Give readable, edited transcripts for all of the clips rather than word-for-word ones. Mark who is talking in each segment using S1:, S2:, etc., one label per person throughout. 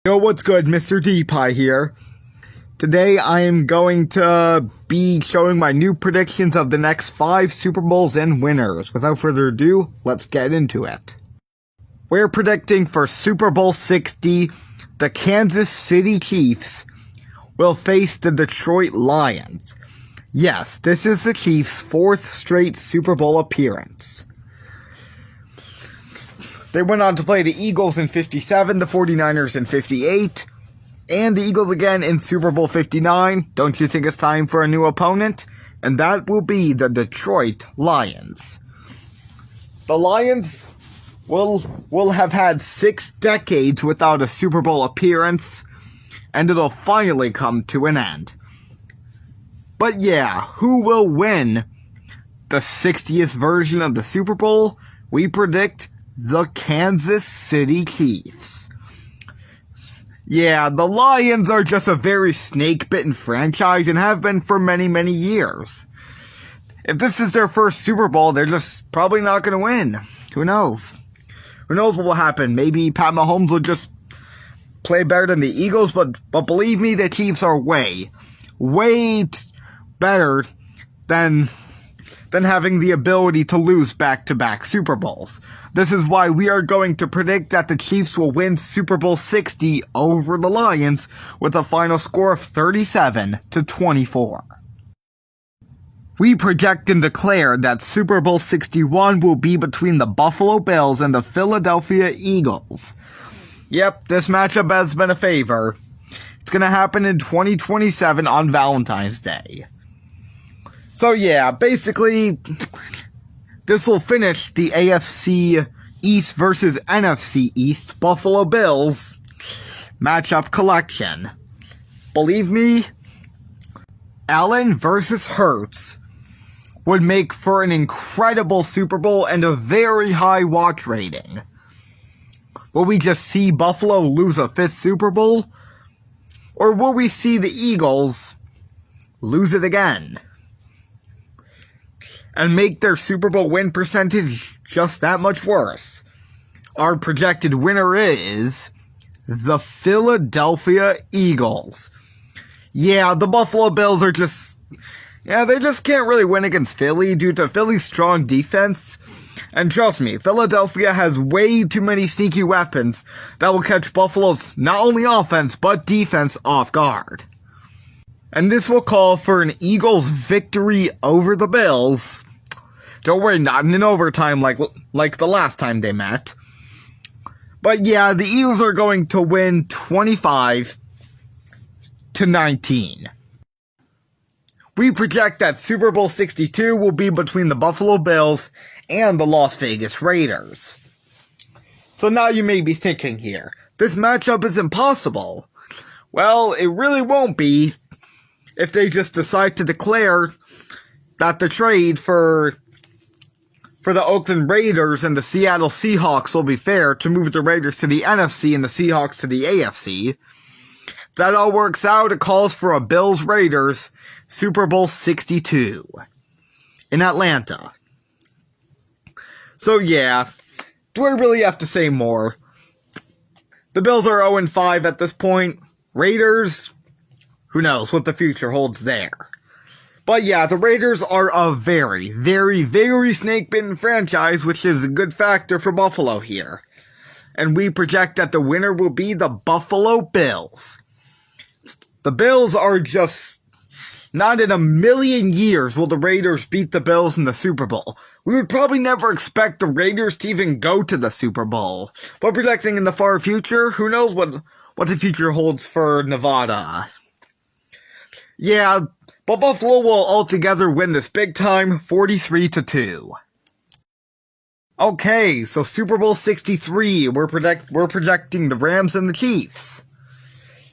S1: Yo, what's good? Mr. D-Pie here. Today I am going to be showing my new predictions of the next 5 Super Bowls and winners. Without further ado, let's get into it. We're predicting for Super Bowl 60, the Kansas City Chiefs will face the Detroit Lions. Yes, this is the Chiefs' 4th straight Super Bowl appearance. They went on to play the Eagles in 57, the 49ers in 58, and the Eagles again in Super Bowl 59. Don't you think it's time for a new opponent? And that will be the Detroit Lions. The Lions will have had 6 decades without a Super Bowl appearance, and it'll finally come to an end. But yeah, who will win the 60th version of the Super Bowl? We predict the Kansas City Chiefs. Yeah, the Lions are just a very snake-bitten franchise and have been for many, many years. If this is their first Super Bowl, they're just probably not going to win. Who knows? Who knows what will happen? Maybe Pat Mahomes will just play better than the Eagles, but believe me, the Chiefs are way better than having the ability to lose back-to-back Super Bowls. This is why we are going to predict that the Chiefs will win Super Bowl 60 over the Lions with a final score of 37-24. We project and declare that Super Bowl 61 will be between the Buffalo Bills and the Philadelphia Eagles. Yep, this matchup has been a favor. It's going to happen in 2027 on Valentine's Day. So yeah, basically, this will finish the AFC East versus NFC East Buffalo Bills matchup collection. Believe me, Allen versus Hurts would make for an incredible Super Bowl and a very high watch rating. Will we just see Buffalo lose a 5th Super Bowl? Or will we see the Eagles lose it again and make their Super Bowl win percentage just that much worse? Our projected winner is the Philadelphia Eagles. Yeah, the Buffalo Bills are they just can't really win against Philly due to Philly's strong defense. And trust me, Philadelphia has way too many sneaky weapons that will catch Buffalo's not only offense but defense off guard. And this will call for an Eagles victory over the Bills. Don't worry, not in overtime like the last time they met. But yeah, the Eagles are going to win 25-19. We project that Super Bowl 62 will be between the Buffalo Bills and the Las Vegas Raiders. So now you may be thinking here, this matchup is impossible. Well, it really won't be if they just decide to declare that the trade for the Oakland Raiders and the Seattle Seahawks will be fair to move the Raiders to the NFC and the Seahawks to the AFC. If that all works out, it calls for a Bills-Raiders Super Bowl 62 in Atlanta. So yeah, do I really have to say more? The Bills are 0-5 at this point. Raiders, who knows what the future holds there. But yeah, the Raiders are a very, very, very snake-bitten franchise, which is a good factor for Buffalo here. And we project that the winner will be the Buffalo Bills. The Bills are just, not in a million years will the Raiders beat the Bills in the Super Bowl. We would probably never expect the Raiders to even go to the Super Bowl. But projecting in the far future, who knows what the future holds for Nevada. Yeah, but Buffalo will altogether win this big time, 43-2. Okay, so Super Bowl 63, we're projecting the Rams and the Chiefs.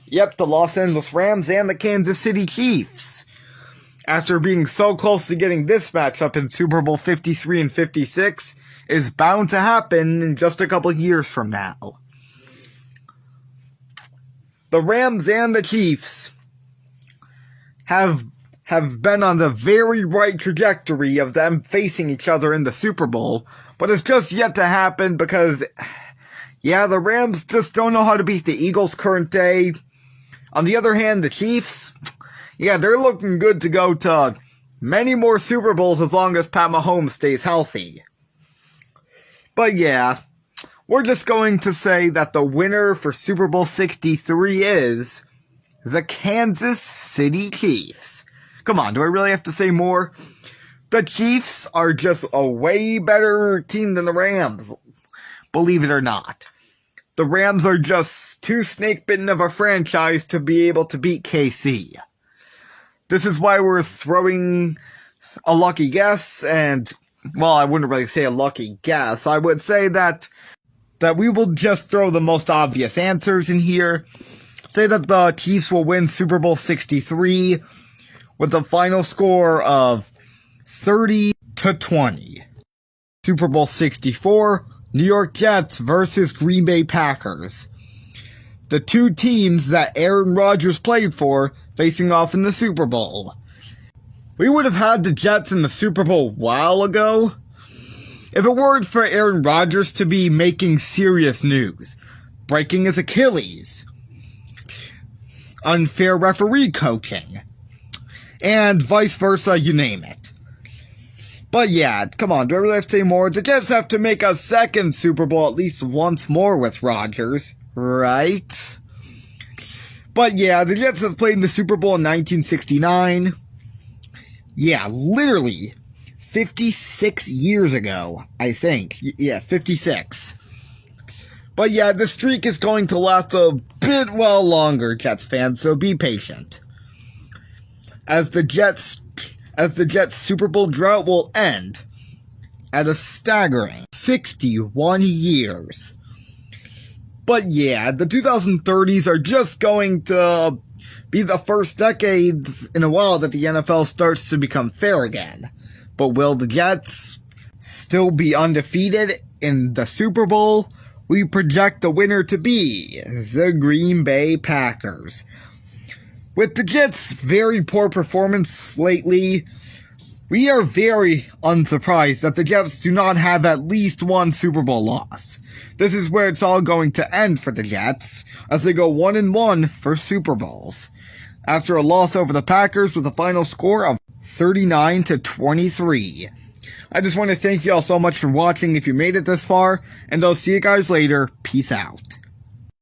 S1: Yep, the Los Angeles Rams and the Kansas City Chiefs. After being so close to getting this matchup in Super Bowl 53 and 56, is bound to happen in just a couple years from now. The Rams and the Chiefs have been on the very right trajectory of them facing each other in the Super Bowl, but it's just yet to happen because Yeah, the Rams just don't know how to beat the Eagles current day. On the other hand, the Chiefs, yeah, they're looking good to go to many more Super Bowls as long as Pat Mahomes stays healthy. But yeah, we're just going to say that the winner for Super Bowl 63 is the Kansas City Chiefs. Come on, do I really have to say more? The Chiefs are just a way better team than the Rams, believe it or not. The Rams are just too snake-bitten of a franchise to be able to beat KC. This is why we're throwing a lucky guess, and, well, I wouldn't really say a lucky guess. I would say that we will just throw the most obvious answers in here. Say that the Chiefs will win Super Bowl 63 with a final score of 30-20. Super Bowl 64, New York Jets versus Green Bay Packers. The two teams that Aaron Rodgers played for facing off in the Super Bowl. We would have had the Jets in the Super Bowl a while ago if it weren't for Aaron Rodgers to be making serious news, breaking his Achilles, unfair referee coaching, and vice versa, you name it. But yeah, come on, do I really have to say more? The Jets have to make a second Super Bowl at least once more with Rodgers, right? But yeah, the Jets have played in the Super Bowl in 1969. Yeah, literally 56 years ago, I think. Yeah, 56. But yeah, the streak is going to last a bit longer, Jets fans, so be patient. As the Jets Super Bowl drought will end at a staggering 61 years. But yeah, the 2030s are just going to be the first decade in a while that the NFL starts to become fair again. But will the Jets still be undefeated in the Super Bowl? We project the winner to be the Green Bay Packers. With the Jets' very poor performance lately, we are very unsurprised that the Jets do not have at least one Super Bowl loss. This is where it's all going to end for the Jets, as they go 1-1 for Super Bowls, after a loss over the Packers with a final score of 39-23. I just want to thank you all so much for watching if you made it this far, and I'll see you guys later. Peace out.